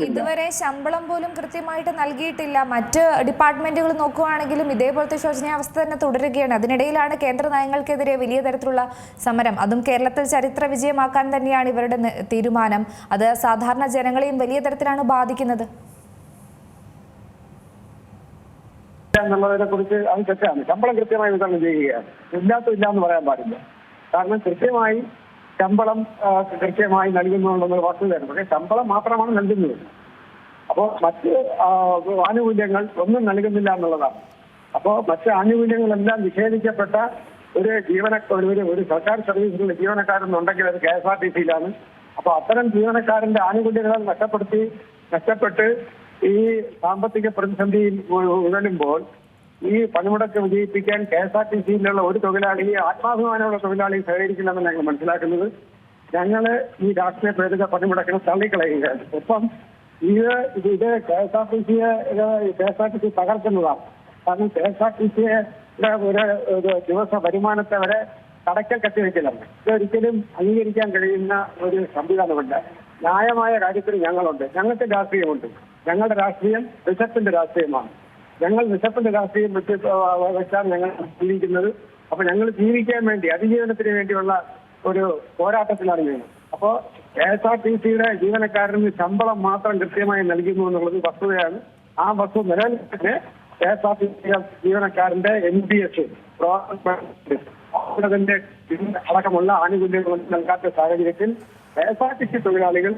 ഇതുവരെ ശമ്പളം പോലും കൃത്യമായിട്ട് നൽകിയിട്ടില്ല. മറ്റ് ഡിപ്പാർട്ട്മെന്റുകൾ നോക്കുകയാണെങ്കിലും ഇതേപോലത്തെ ശോചനീയാവസ്ഥ തന്നെ തുടരുകയാണ്. അതിനിടയിലാണ് കേന്ദ്ര നയങ്ങൾക്കെതിരെ വലിയ തരത്തിലുള്ള സമരം. അതും കേരളത്തിൽ ചരിത്ര വിജയമാക്കാൻ തന്നെയാണ് ഇവരുടെ തീരുമാനം. അത് സാധാരണ ജനങ്ങളെയും വലിയ തരത്തിലാണ് ബാധിക്കുന്നത്. എന്നുള്ളതിനെ കുറിച്ച് അത് തെറ്റാണ്. ശമ്പളം കൃത്യമായി വിതരണം ചെയ്യുകയാണ്. ഇല്ല എന്ന് പറയാൻ പാടില്ല. കാരണം കൃത്യമായി ശമ്പളം കൃത്യമായി നൽകുന്നുണ്ടെന്നുള്ള വസ്തുതയാണ്. പക്ഷേ ശമ്പളം മാത്രമാണ് നൽകുന്നത്. അപ്പോൾ മറ്റ് ആനുകൂല്യങ്ങൾ ഒന്നും നൽകുന്നില്ല എന്നുള്ളതാണ്. അപ്പോൾ മറ്റ് ആനുകൂല്യങ്ങളെല്ലാം നിഷേധിക്കപ്പെട്ട ഒരു സർക്കാർ സർവീസിലുള്ള ജീവനക്കാരെന്നുണ്ടെങ്കിൽ അത് KSRTCയിലാണ്. അപ്പോൾ അത്തരം ജീവനക്കാരന്റെ ആനുകൂല്യങ്ങൾ നഷ്ടപ്പെട്ട് ഈ സാമ്പത്തിക പ്രതിസന്ധിയിൽ ഉഴലുമ്പോൾ ഈ പണിമുടക്ക് വിജയിപ്പിക്കാൻ KSRTCയിലുള്ള ഒരു തൊഴിലാളി, ആത്മാഭിമാനമുള്ള തൊഴിലാളി സഹകരിക്കില്ലെന്ന് ഞങ്ങൾ മനസ്സിലാക്കുന്നത്. ഞങ്ങള് ഈ രാഷ്ട്രീയ പ്രേരിത പണിമുടക്കിനെ തള്ളിക്കളയുകയാണ്. ഒപ്പം ഇത് KSRTC തകർക്കുന്നതാണ്. കാരണം KSRTCയെ ഒരു ദിവസ വരുമാനത്തെ വരെ കടക്കൽ കെട്ടിവെക്കലാണ്. ഇതൊരിക്കലും അംഗീകരിക്കാൻ കഴിയുന്ന ഒരു സംവിധാനമല്ല. ന്യായമായ കാര്യത്തിൽ ഞങ്ങളുണ്ട്, ഞങ്ങൾക്ക് രാഷ്ട്രീയമുണ്ട്. ഞങ്ങളുടെ രാഷ്ട്രീയം വിശപ്പിന്റെ രാഷ്ട്രീയമാണ്. ഞങ്ങൾ വിശപ്പിന്റെ രാഷ്ട്രീയം വെച്ചാണ് ഞങ്ങൾ ജീവിക്കുന്നത്. അപ്പൊ ഞങ്ങൾ ജീവിക്കാൻ വേണ്ടി, അതിജീവനത്തിന് വേണ്ടിയുള്ള ഒരു പോരാട്ടത്തിലാണ് ഞങ്ങൾ. അപ്പോ KSRTCയുടെ ജീവനക്കാരന് ശമ്പളം മാത്രം കൃത്യമായി നൽകുന്നു എന്നുള്ളത് വസ്തുതയാണ്. ആ വസ്തു നിലനിൽപ്പിന് KSRTC ജീവനക്കാരന്റെ NPS അടക്കമുള്ള ആനുകൂല്യങ്ങൾ നൽകാത്ത സാഹചര്യത്തിൽ KSRTC തൊഴിലാളികൾ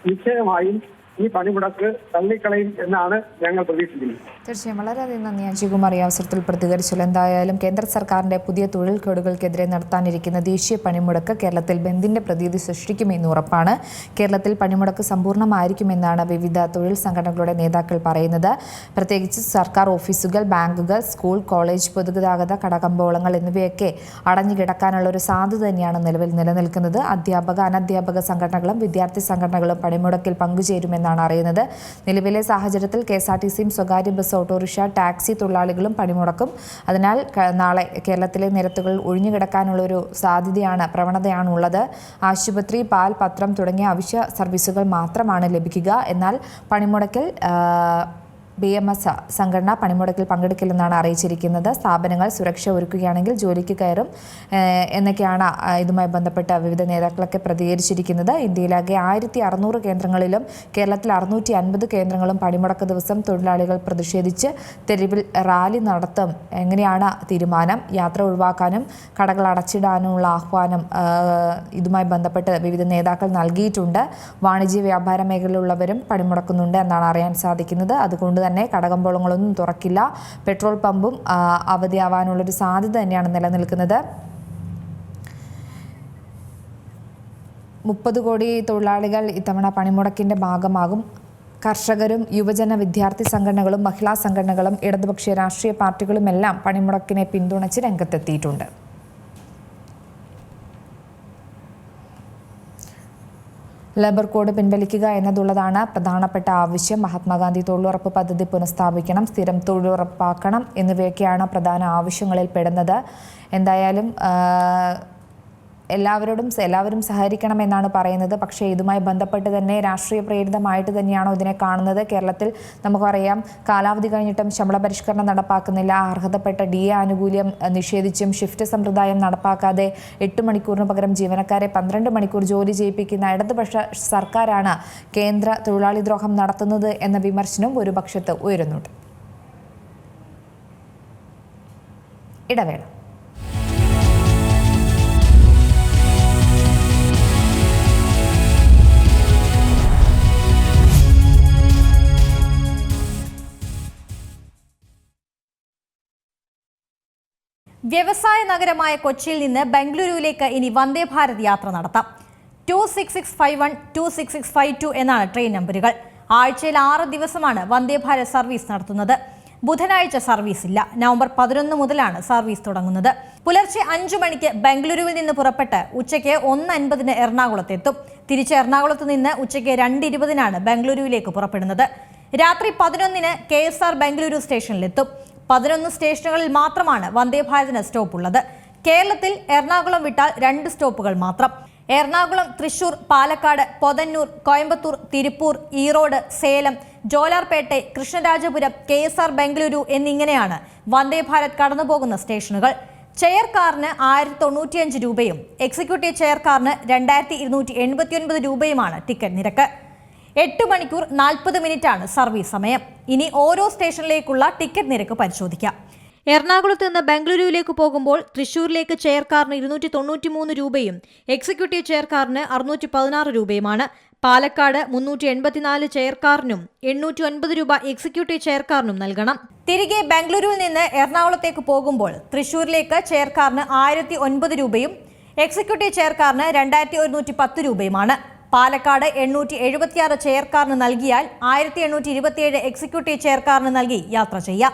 നിശ്ചയമായും ഈ പണിമുടക്ക് തള്ളിക്കളയും എന്നാണ് ഞങ്ങൾ പ്രതീക്ഷിക്കുന്നത്. തീർച്ചയായും വളരെയധികം നന്ദി അജയ്കുമാർ ഈ അവസരത്തിൽ പ്രതികരിച്ചല്ലോ. എന്തായാലും കേന്ദ്ര സർക്കാരിന്റെ പുതിയ തൊഴിൽ കോഡുകൾക്കെതിരെ നടത്താനിരിക്കുന്ന ദേശീയ പണിമുടക്ക് കേരളത്തിൽ ബന്ദിന്റെ പ്രതീതി സൃഷ്ടിക്കുമെന്ന് ഉറപ്പാണ്. കേരളത്തിൽ പണിമുടക്ക് സമ്പൂർണ്ണമായിരിക്കുമെന്നാണ് വിവിധ തൊഴിൽ സംഘടനകളുടെ നേതാക്കൾ പറയുന്നത്. പ്രത്യേകിച്ച് സർക്കാർ ഓഫീസുകൾ, ബാങ്കുകൾ, സ്കൂൾ, കോളേജ്, പൊതുഗതാഗത കടകമ്പോളങ്ങൾ എന്നിവയൊക്കെ അടഞ്ഞുകിടക്കാനുള്ള ഒരു സാധ്യത തന്നെയാണ് നിലവിൽ നിലനിൽക്കുന്നത്. അധ്യാപക, അനധ്യാപക സംഘടനകളും വിദ്യാർത്ഥി സംഘടനകളും പണിമുടക്കിൽ പങ്കുചേരുമെന്നാണ് അറിയുന്നത്. നിലവിലെ സാഹചര്യത്തിൽ KSRTCയും സ്വകാര്യ ബസ്, ഓട്ടോറിക്ഷ, ടാക്സി തൊഴിലാളികളും പണിമുടക്കും. അതിനാൽ നാളെ കേരളത്തിലെ നിരത്തുകൾ ഒഴിഞ്ഞുകിടക്കാനുള്ള ഒരു പ്രവണതയാണ് ഉള്ളത്. ആശുപത്രി, പാൽ, പത്രം തുടങ്ങിയ അവശ്യ സർവീസുകൾ മാത്രമാണ് ലഭിക്കുക. എന്നാൽ പണിമുടക്കിൽ BMS സംഘടന പണിമുടക്കിൽ പങ്കെടുക്കില്ലെന്നാണ് അറിയിച്ചിരിക്കുന്നത്. സ്ഥാപനങ്ങൾ സുരക്ഷ ഒരുക്കുകയാണെങ്കിൽ ജോലിക്ക് കയറും എന്നൊക്കെയാണ് ഇതുമായി ബന്ധപ്പെട്ട വിവിധ നേതാക്കളൊക്കെ പ്രതികരിച്ചിരിക്കുന്നത്. ഇന്ത്യയിലാകെ 1600 കേന്ദ്രങ്ങളിലും കേരളത്തിൽ 650 കേന്ദ്രങ്ങളും പണിമുടക്ക് ദിവസം തൊഴിലാളികൾ പ്രതിഷേധിച്ച് തെരുവിൽ റാലി നടത്തും. എങ്ങനെയാണ് തീരുമാനം? യാത്ര ഒഴിവാക്കാനും കടകൾ അടച്ചിടാനുമുള്ള ആഹ്വാനം ഇതുമായി ബന്ധപ്പെട്ട് വിവിധ നേതാക്കൾ നൽകിയിട്ടുണ്ട്. വാണിജ്യ വ്യാപാര മേഖലയിലുള്ളവരും പണിമുടക്കുന്നുണ്ട് എന്നാണ് അറിയാൻ സാധിക്കുന്നത്. അതുകൊണ്ട് തന്നെ കടകമ്പോളങ്ങളൊന്നും തുറക്കില്ല. പെട്രോൾ പമ്പും അവധിയാവാനുള്ളൊരു സാധ്യത തന്നെയാണ് നിലനിൽക്കുന്നത്. 30 കോടി തൊഴിലാളികൾ ഇത്തവണ പണിമുടക്കിന്റെ ഭാഗമാകും. കർഷകരും യുവജന വിദ്യാർത്ഥി സംഘടനകളും മഹിളാ സംഘടനകളും ഇടതുപക്ഷ രാഷ്ട്രീയ പാർട്ടികളുമെല്ലാം പണിമുടക്കിനെ പിന്തുണച്ച് രംഗത്തെത്തിയിട്ടുണ്ട്. ലേബർ കോഡ് പിൻവലിക്കുക എന്നതുള്ളതാണ് പ്രധാനപ്പെട്ട ആവശ്യം. മഹാത്മാഗാന്ധി തൊഴിലുറപ്പ് പദ്ധതി പുനഃസ്ഥാപിക്കണം, സ്ഥിരം തൊഴിലുറപ്പാക്കണം എന്നിവയൊക്കെയാണ് പ്രധാന ആവശ്യങ്ങളിൽ പെടുന്നത്. എന്തായാലും എല്ലാവരും സഹകരിക്കണമെന്നാണ് പറയുന്നത്. പക്ഷേ ഇതുമായി ബന്ധപ്പെട്ട് തന്നെ രാഷ്ട്രീയ പ്രേരിതമായിട്ട് തന്നെയാണോ ഇതിനെ കാണുന്നത്? കേരളത്തിൽ നമുക്കറിയാം, കാലാവധി കഴിഞ്ഞിട്ടും ശമ്പള പരിഷ്കരണം നടപ്പാക്കുന്നില്ല. അർഹതപ്പെട്ട DA ആനുകൂല്യം നിഷേധിച്ചും ഷിഫ്റ്റ് സമ്പ്രദായം നടപ്പാക്കാതെ 8 മണിക്കൂറിന് പകരം ജീവനക്കാരെ 12 മണിക്കൂർ ജോലി ചെയ്യിപ്പിക്കുന്ന ഇടതുപക്ഷ സർക്കാരാണ് കേന്ദ്ര തൊഴിലാളി ദ്രോഹം നടത്തുന്നത് എന്ന വിമർശനവും ഒരു പക്ഷത്ത് ഉയരുന്നുണ്ട്. ഇടവേള. വ്യവസായ നഗരമായ കൊച്ചിയിൽ നിന്ന് ബംഗളൂരുവിലേക്ക് ഇനി വന്ദേ ഭാരത് യാത്ര നടത്താം. 26651, 26652 എന്നാണ് ട്രെയിൻ നമ്പറുകൾ. ആഴ്ചയിൽ 6 ദിവസമാണ് വന്ദേ ഭാരത് സർവീസ് നടത്തുന്നത്. ബുധനാഴ്ച സർവീസ് ഇല്ല. നവംബർ 11 മുതലാണ് സർവീസ് തുടങ്ങുന്നത്. പുലർച്ചെ 5 മണിക്ക് ബംഗളൂരുവിൽ നിന്ന് പുറപ്പെട്ട് ഉച്ചയ്ക്ക് 1:50 എറണാകുളത്തെത്തും. തിരിച്ച് എറണാകുളത്ത് നിന്ന് ഉച്ചയ്ക്ക് 2:20 ബംഗളൂരുവിലേക്ക് പുറപ്പെടുന്നത്. രാത്രി 11 KSR ബംഗളൂരു സ്റ്റേഷനിലെത്തും. 11 സ്റ്റേഷനുകളിൽ മാത്രമാണ് വന്ദേ ഭാരതിന് സ്റ്റോപ്പ് ഉള്ളത്. കേരളത്തിൽ എറണാകുളം വിട്ടാൽ 2 സ്റ്റോപ്പുകൾ മാത്രം. എറണാകുളം, തൃശൂർ, പാലക്കാട്, പൊതന്നൂർ, കോയമ്പത്തൂർ, തിരുപ്പൂർ, ഈറോഡ്, സേലം, ജോലാർപേട്ടെ, കൃഷ്ണരാജപുരം, KSR ബംഗളൂരു എന്നിങ്ങനെയാണ് വന്ദേ ഭാരത് കടന്നുപോകുന്ന സ്റ്റേഷനുകൾ. ചെയർ കാറിന് 1095 രൂപയും എക്സിക്യൂട്ടീവ് ചെയർ കാറിന് 2289 രൂപയുമാണ് ടിക്കറ്റ് നിരക്ക്. 8 മണിക്കൂർ 40 മിനിറ്റാണ് സർവീസ് സമയം. ഇനി ഓരോ സ്റ്റേഷനിലേക്കുള്ള ടിക്കറ്റ് നിരക്ക് പരിശോധിക്കാം. എറണാകുളത്ത് നിന്ന് ബംഗളൂരുവിലേക്ക് പോകുമ്പോൾ തൃശൂരിലേക്ക് ചെയർ കാറിന് 293 രൂപയും എക്സിക്യൂട്ടീവ് ചെയർ കാറിന് 616 രൂപയുമാണ്. പാലക്കാട് 384 ചെയർ കാറിനും 809 രൂപ എക്സിക്യൂട്ടീവ് ചെയർ കാറിനും നൽകണം. തിരികെ ബംഗളൂരുവിൽ നിന്ന് എറണാകുളത്തേക്ക് പോകുമ്പോൾ തൃശൂരിലേക്ക് ചെയർ കാറിന് 1009 രൂപയും എക്സിക്യൂട്ടീവ് ചെയർ കാറിന് 2110 രൂപയുമാണ്. പാലക്കാട് 876 ചെയർ കാറിന് നൽകിയാൽ 1827 എക്സിക്യൂട്ടീവ് ചെയർ കാറിന് നൽകി യാത്ര ചെയ്യാം.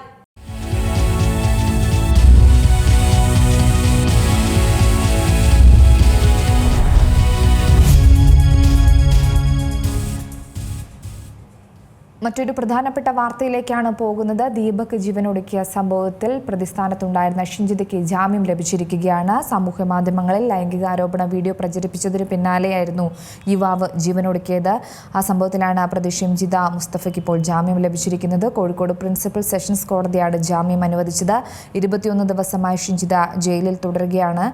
മറ്റൊരു പ്രധാനപ്പെട്ട വാർത്തയിലേക്കാണ് പോകുന്നത്. ദീപക് ജീവനൊടുക്കിയ സംഭവത്തിൽ പ്രതിസ്ഥാനത്തുണ്ടായിരുന്ന ഷിഞ്ചിതയ്ക്ക് ജാമ്യം ലഭിച്ചിരിക്കുകയാണ്. സാമൂഹ്യ മാധ്യമങ്ങളിൽ ലൈംഗികാരോപണ വീഡിയോ പ്രചരിപ്പിച്ചതിന് പിന്നാലെയായിരുന്നു യുവാവ് ജീവനൊടുക്കിയത്. ആ സംഭവത്തിലാണ് പ്രതി ഷിംജിത മുസ്തഫയ്ക്ക് ഇപ്പോൾ ജാമ്യം ലഭിച്ചിരിക്കുന്നത്. കോഴിക്കോട് പ്രിൻസിപ്പൽ സെഷൻസ് കോടതിയാണ് ജാമ്യം അനുവദിച്ചത്. 21 ദിവസമായി ഷിംജിത ജയിലിൽ തുടരുകയാണ്.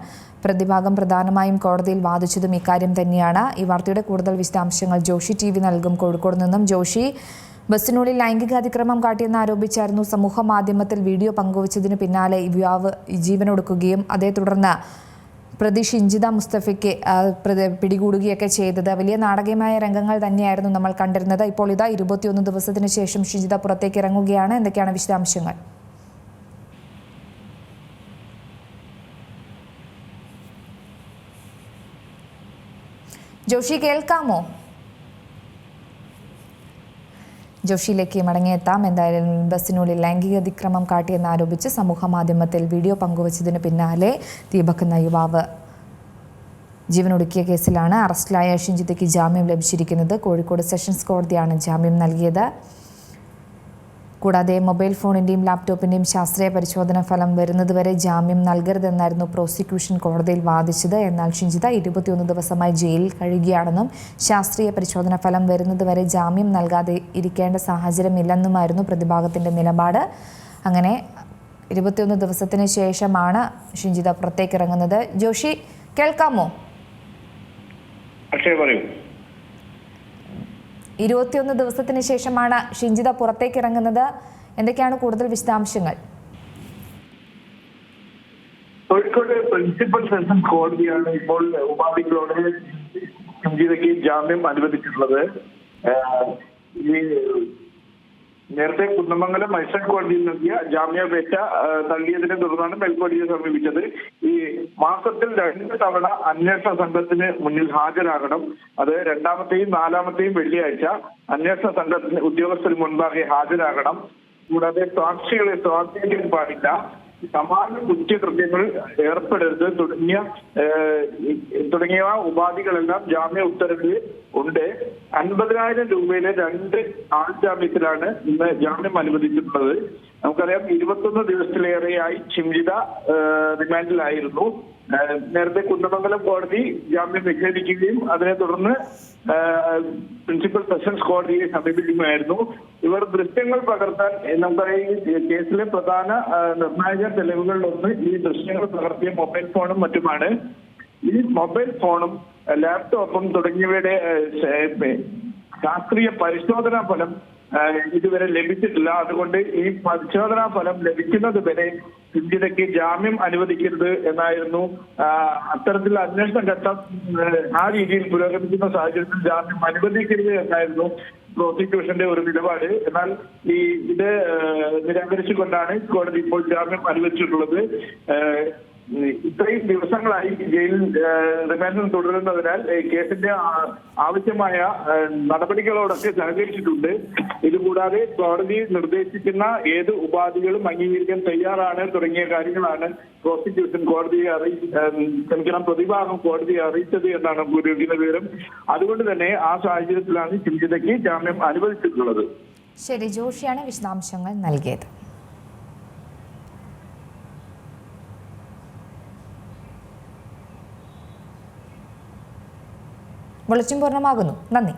പ്രതിഭാഗം പ്രധാനമായും കോടതിയിൽ വാദിച്ചതും ഇക്കാര്യം തന്നെയാണ്. ഈ വാർത്തയുടെ കൂടുതൽ വിശദാംശങ്ങൾ ജോഷി TV നൽകും. കോഴിക്കോട് നിന്നും ജോഷി, ബസ്സിനുള്ളിൽ ലൈംഗിക അതിക്രമം കാട്ടിയെന്ന് ആരോപിച്ചായിരുന്നു സമൂഹ മാധ്യമത്തിൽ വീഡിയോ പങ്കുവച്ചതിന് പിന്നാലെ യുവാവ് ജീവനൊടുക്കുകയും അതേ തുടർന്ന് പ്രതി ഷിംജിത മുസ്തഫയ്ക്ക് പിടികൂടുകയൊക്കെ ചെയ്തത്. വലിയ നാടകീയമായ രംഗങ്ങൾ തന്നെയായിരുന്നു നമ്മൾ കണ്ടിരുന്നത്. ഇപ്പോൾ ഇതാ 21 ദിവസത്തിന് ശേഷം ഷിംജിത പുറത്തേക്ക് ഇറങ്ങുകയാണ്. എന്തൊക്കെയാണ് വിശദാംശങ്ങൾ? ജോഷി, കേൾക്കാമോ? ജോഷിയിലേക്ക് മടങ്ങിയെത്താം. എന്തായാലും ബസ്സിനുള്ളിൽ ലൈംഗിക അതിക്രമം കാട്ടിയെന്ന് ആരോപിച്ച് സമൂഹ മാധ്യമത്തിൽ വീഡിയോ പങ്കുവച്ചതിന് പിന്നാലെ ദീപക് എന്ന യുവാവ് ജീവനൊടുക്കിയ കേസിലാണ് അറസ്റ്റിലായ ഷിംജിതയ്ക്ക് ജാമ്യം ലഭിച്ചിരിക്കുന്നത്. കോഴിക്കോട് സെഷൻസ് കോടതിയാണ് ജാമ്യം നൽകിയത്. കൂടാതെ മൊബൈൽ ഫോണിൻ്റെയും ലാപ്ടോപ്പിൻ്റെയും ശാസ്ത്രീയ പരിശോധന ഫലം വരുന്നതുവരെ ജാമ്യം നൽകരുതെന്നായിരുന്നു പ്രോസിക്യൂഷൻ കോടതിയിൽ വാദിച്ചത്. എന്നാൽ ഷിംജിത 21 ദിവസമായി ജയിലിൽ കഴിയുകയാണെന്നും ശാസ്ത്രീയ പരിശോധന ഫലം വരുന്നതുവരെ ജാമ്യം നൽകാതെ ഇരിക്കേണ്ട സാഹചര്യമില്ലെന്നുമായിരുന്നു പ്രതിഭാഗത്തിൻ്റെ നിലപാട്. അങ്ങനെ 21 ദിവസത്തിന് ശേഷമാണ് ഷിംജിത പുറത്തേക്കിറങ്ങുന്നത്. ജോഷി, കേൾക്കാമോ? 21 ദിവസത്തിന് ശേഷമാണ് ഷിംജിത പുറത്തേക്ക് ഇറങ്ങുന്നത്. എന്തൊക്കെയാണ് കൂടുതൽ വിശദാംശങ്ങൾ? കോഴിക്കോട് പ്രിൻസിപ്പൽ സെഷൻസ് കോടതിയാണ് ഇപ്പോൾ ഉപാധികളോട് ഷിംജിതയ്ക്ക് ജാമ്യം അനുവദിച്ചിട്ടുള്ളത്. ഈ നേരത്തെ കുന്നമംഗലം മജിസ്ട്രേറ്റ് കോടതിയിൽ നൽകിയ ജാമ്യാപേക്ഷ തള്ളിയതിനെ തുടർന്നാണ് മേൽക്കോടതിയെ സമീപിച്ചത്. ഈ മാസത്തിൽ 2 തവണ അന്വേഷണ സംഘത്തിന് മുന്നിൽ ഹാജരാകണം. അത് 2ാമത്തെയും 4ാമത്തെയും വെള്ളിയാഴ്ച അന്വേഷണ സംഘത്തിന് ഉദ്യോഗസ്ഥന് മുൻപാകെ ഹാജരാകണം. കൂടാതെ സാക്ഷികളെ സ്വാധീനിക്കാൻ പാടില്ല, സമാന കുറ്റകൃത്യങ്ങൾ ഏർപ്പെടരുത് തുടങ്ങിയ ഉപാധികളെല്ലാം ജാമ്യ ഉത്തരവിൽ ഉണ്ട്. 50,000 രൂപയിലെ 2 ആൾ ജാമ്യത്തിലാണ് ഇന്ന് ജാമ്യം അനുവദിച്ചിട്ടുള്ളത്. നമുക്കറിയാം 21 ദിവസത്തിലേറെയായി ഷിംജിത റിമാൻഡിലായിരുന്നു. നേരത്തെ കുന്നമംഗലം കോടതി ജാമ്യം നിഷേധിക്കുകയും അതിനെ തുടർന്ന് പ്രിൻസിപ്പൽ സെഷൻസ് കോടതിയെ സമീപിക്കുകയായിരുന്നു. ഇവർ ദൃശ്യങ്ങൾ പകർത്താൻ നമുക്കറിയാം ഈ കേസിലെ പ്രധാന നിർണായക തെളിവുകളിലൊന്ന് ഈ ദൃശ്യങ്ങൾ പകർത്തിയ മൊബൈൽ ഫോണും മറ്റുമാണ്. ഈ മൊബൈൽ ഫോണും ലാപ്ടോപ്പും തുടങ്ങിയവയുടെ ശാസ്ത്രീയ പരിശോധനാ ഫലം ഇതുവരെ ലഭിച്ചിട്ടില്ല. അതുകൊണ്ട് ഈ പരിശോധനാ ഫലം ലഭിക്കുന്നത് വരെ ഷിംജിതയ്ക്ക് ജാമ്യം അനുവദിക്കരുത് എന്നായിരുന്നു. അത്തരത്തിൽ അന്വേഷണ ഘട്ടം ആ രീതിയിൽ പുരോഗമിക്കുന്ന സാഹചര്യത്തിൽ ജാമ്യം അനുവദിക്കരുത് എന്നായിരുന്നു പ്രോസിക്യൂഷന്റെ ഒരു നിലപാട്. എന്നാൽ ഇത് നിരാകരിച്ചുകൊണ്ടാണ് കോടതി ഇപ്പോൾ ജാമ്യം അനുവദിച്ചിട്ടുള്ളത്. ഇത്രയും ദിവസങ്ങളായി ജയിലിൽ റിമാൻഡിൽ തുടരുന്നതിനാൽ കേസിന്റെ ആവശ്യമായ നടപടികളോടൊക്കെ സഹകരിച്ചിട്ടുണ്ട്. ഇതുകൂടാതെ കോടതി നിർദ്ദേശിക്കുന്ന ഏത് ഉപാധികളും അംഗീകരിക്കാൻ തയ്യാറാണ് തുടങ്ങിയ കാര്യങ്ങളാണ് പ്രോസിക്യൂഷൻ പ്രതിഭാഗം കോടതിയെ അറിയിച്ചത് എന്നാണ് പുരോഗമിക്കുന്ന വിവരം. അതുകൊണ്ട് തന്നെ ആ സാഹചര്യത്തിലാണ് ഷിംജിതയ്ക്ക് ജാമ്യം അനുവദിച്ചിട്ടുള്ളത്. ശരി, ജോഷിയാണ് വിശദാംശങ്ങൾ നൽകിയത്. ബുള്ളറ്റിൻ പൂർണ്ണമാകുന്നു. നന്ദി.